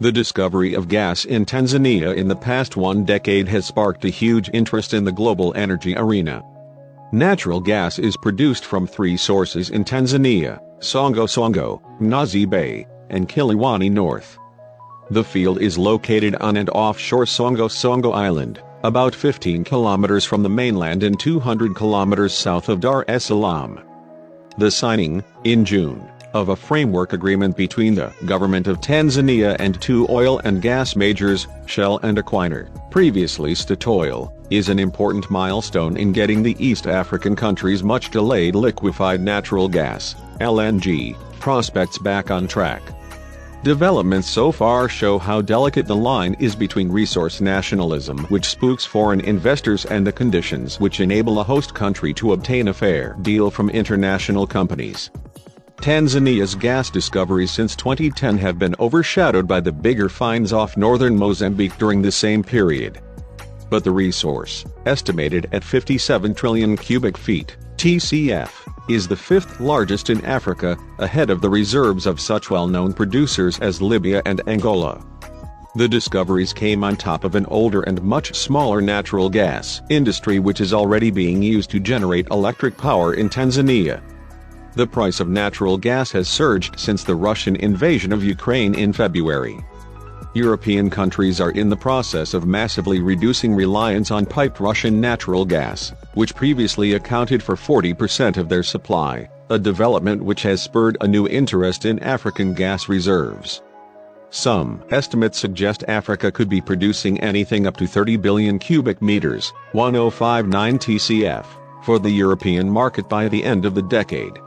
The discovery of gas in Tanzania in the past 1 decade has sparked a huge interest in the global energy arena. Natural gas is produced from 3 sources in Tanzania: Songo Songo, Mnazi Bay, and Kiliwani North. The field is located on and offshore Songo Songo Island, about 15 kilometers from the mainland and 200 kilometers south of Dar es Salaam. The signing, in June, of a framework agreement between the Government of Tanzania and 2 oil and gas majors, Shell and Equinor, previously Statoil, is an important milestone in getting the East African countries' much-delayed liquefied natural gas, LNG, prospects back on track. Developments so far show how delicate the line is between resource nationalism, which spooks foreign investors, and the conditions which enable a host country to obtain a fair deal from international companies. Tanzania's gas discoveries since 2010 have been overshadowed by the bigger finds off northern Mozambique during the same period. But the resource, estimated at 57 trillion cubic feet (TCF), is the 5th largest in Africa, ahead of the reserves of such well-known producers as Libya and Angola. The discoveries came on top of an older and much smaller natural gas industry which is already being used to generate electric power in Tanzania. The price of natural gas has surged since the Russian invasion of Ukraine in February. European countries are in the process of massively reducing reliance on piped Russian natural gas, which previously accounted for 40% of their supply, a development which has spurred a new interest in African gas reserves. Some estimates suggest Africa could be producing anything up to 30 billion cubic meters, 1059 TCF, for the European market by the end of the decade.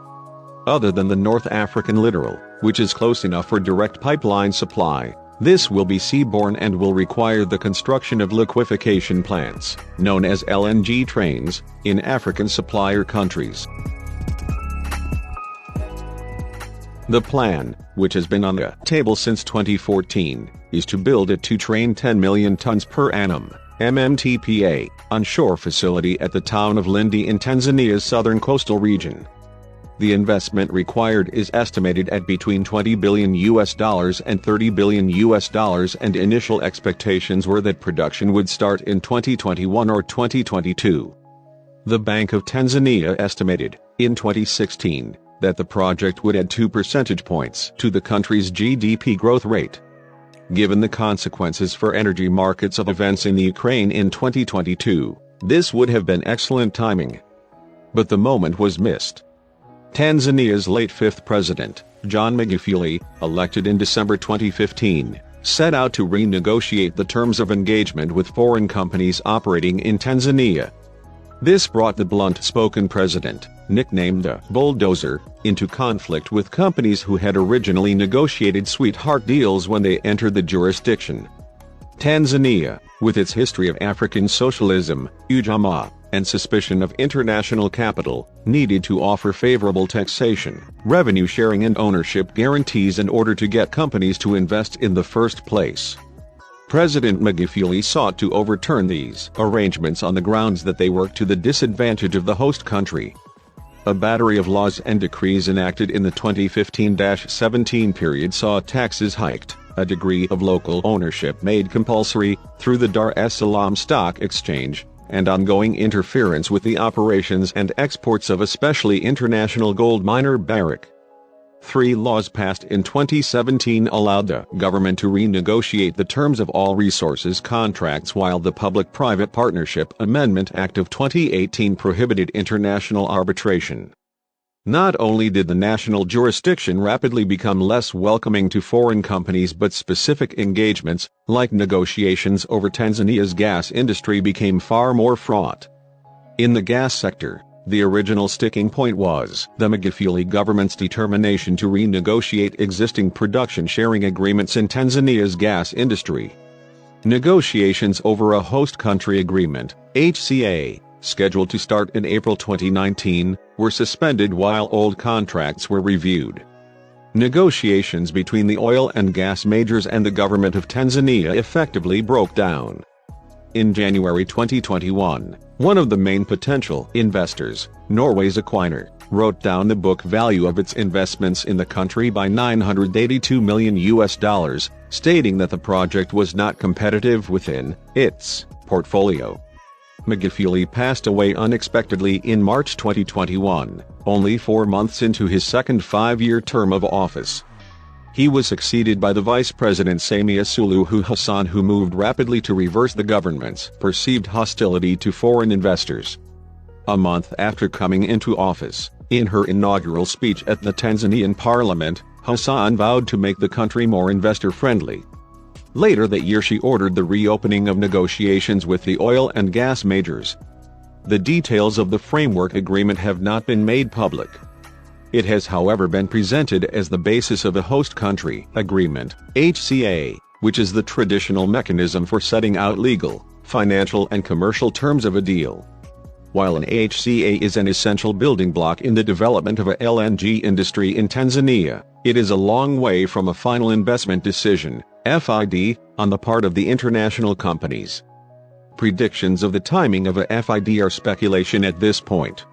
Other than the North African littoral, which is close enough for direct pipeline supply, this will be seaborne and will require the construction of liquefaction plants, known as LNG trains, in African supplier countries. The plan, which has been on the table since 2014, is to build a 2-train 10 million tons per annum, MMTPA, onshore facility at the town of Lindi in Tanzania's southern coastal region. The investment required is estimated at between $20 billion and $30 billion, and initial expectations were that production would start in 2021 or 2022. The Bank of Tanzania estimated, in 2016, that the project would add 2 percentage points to the country's GDP growth rate. Given the consequences for energy markets of events in the Ukraine in 2022, this would have been excellent timing. But the moment was missed. Tanzania's late 5th president, John Magufuli, elected in December 2015, set out to renegotiate the terms of engagement with foreign companies operating in Tanzania. This brought the blunt-spoken president, nicknamed the bulldozer, into conflict with companies who had originally negotiated sweetheart deals when they entered the jurisdiction. Tanzania, with its history of African socialism, ujamaa, and suspicion of international capital, needed to offer favorable taxation, revenue sharing and ownership guarantees in order to get companies to invest in the first place. President Magufuli sought to overturn these arrangements on the grounds that they worked to the disadvantage of the host country. A battery of laws and decrees enacted in the 2015-17 period saw taxes hiked, a degree of local ownership made compulsory through the Dar es Salaam Stock Exchange, and ongoing interference with the operations and exports of especially international gold miner Barrick. 3 laws passed in 2017 allowed the government to renegotiate the terms of all resources contracts, while the Public-Private Partnership Amendment Act of 2018 prohibited international arbitration. Not only did the national jurisdiction rapidly become less welcoming to foreign companies, but specific engagements, like negotiations over Tanzania's gas industry, became far more fraught. In the gas sector, the original sticking point was the Magufuli government's determination to renegotiate existing production sharing agreements in Tanzania's gas industry. Negotiations over a host country agreement, HCA, scheduled to start in April 2019, were suspended while old contracts were reviewed. Negotiations between the oil and gas majors and the government of Tanzania effectively broke down. In January 2021, one of the main potential investors, Norway's Equinor, wrote down the book value of its investments in the country by $982 million, stating that the project was not competitive within its portfolio. Magufuli passed away unexpectedly in March 2021, only 4 months into his second 5-year term of office. He was succeeded by the Vice President Samia Suluhu Hassan, who moved rapidly to reverse the government's perceived hostility to foreign investors. A month after coming into office, in her inaugural speech at the Tanzanian parliament, Hassan vowed to make the country more investor-friendly. Later that year she ordered the reopening of negotiations with the oil and gas majors. The details of the framework agreement have not been made public. It has however been presented as the basis of a host country agreement, HCA, which is the traditional mechanism for setting out legal, financial and commercial terms of a deal. While an HCA is an essential building block in the development of a LNG industry in Tanzania, it is a long way from a final investment decision, FID, on the part of the international companies. Predictions of the timing of a FID are speculation at this point.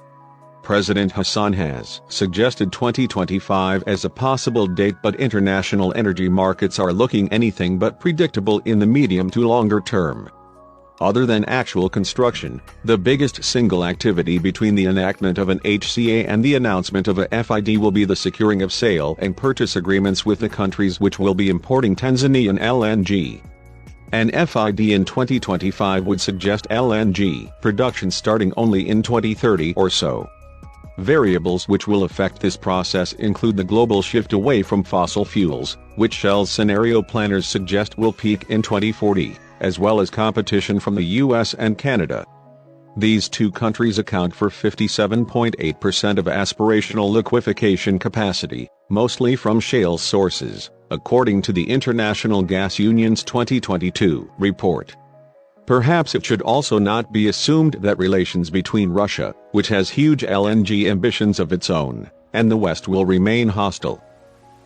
President Hassan has suggested 2025 as a possible date, but international energy markets are looking anything but predictable in the medium to longer term. Other than actual construction, the biggest single activity between the enactment of an HCA and the announcement of a FID will be the securing of sale and purchase agreements with the countries which will be importing Tanzanian LNG. An FID in 2025 would suggest LNG production starting only in 2030 or so. Variables which will affect this process include the global shift away from fossil fuels, which Shell's scenario planners suggest will peak in 2040, as well as competition from the US and Canada. These two countries account for 57.8% of aspirational liquefaction capacity, mostly from shale sources, according to the International Gas Union's 2022 report. Perhaps it should also not be assumed that relations between Russia, which has huge LNG ambitions of its own, and the West will remain hostile.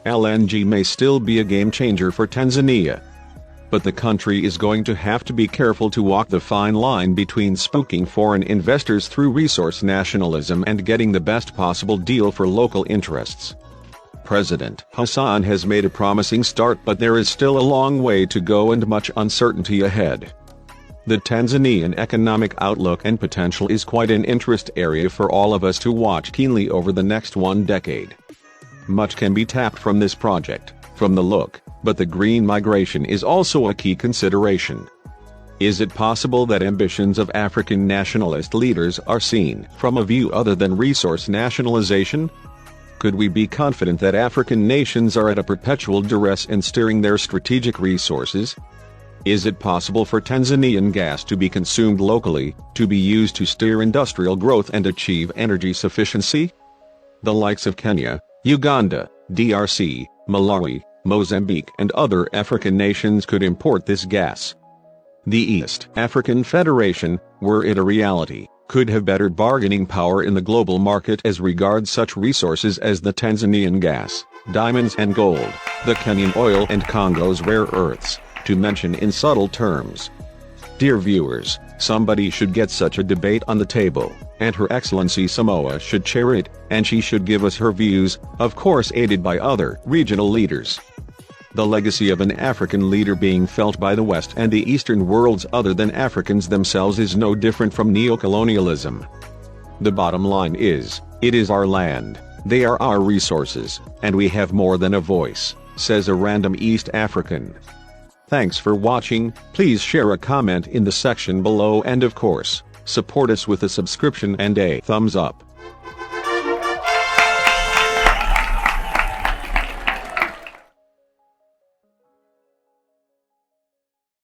LNG may still be a game changer for Tanzania, but the country is going to have to be careful to walk the fine line between spooking foreign investors through resource nationalism and getting the best possible deal for local interests. President Hassan has made a promising start, but there is still a long way to go and much uncertainty ahead. The Tanzanian economic outlook and potential is quite an interest area for all of us to watch keenly over the next 1 decade. Much can be tapped from this project, from the look, but the green migration is also a key consideration. Is it possible that ambitions of African nationalist leaders are seen from a view other than resource nationalization? Could we be confident that African nations are at a perpetual duress in steering their strategic resources? Is it possible for Tanzanian gas to be consumed locally, to be used to steer industrial growth and achieve energy sufficiency? The likes of Kenya, Uganda, DRC, Malawi, Mozambique and other African nations could import this gas. The East African Federation, were it a reality, could have better bargaining power in the global market as regards such resources as the Tanzanian gas, diamonds and gold, the Kenyan oil and Congo's rare earths, to mention in subtle terms. Dear viewers, somebody should get such a debate on the table, and Her Excellency Samoa should chair it, and she should give us her views, of course aided by other regional leaders. The legacy of an African leader being felt by the West and the Eastern worlds other than Africans themselves is no different from neocolonialism. The bottom line is, it is our land, they are our resources, and we have more than a voice, says a random East African. Thanks for watching. Please share a comment in the section below and of course, support us with a subscription and a thumbs up.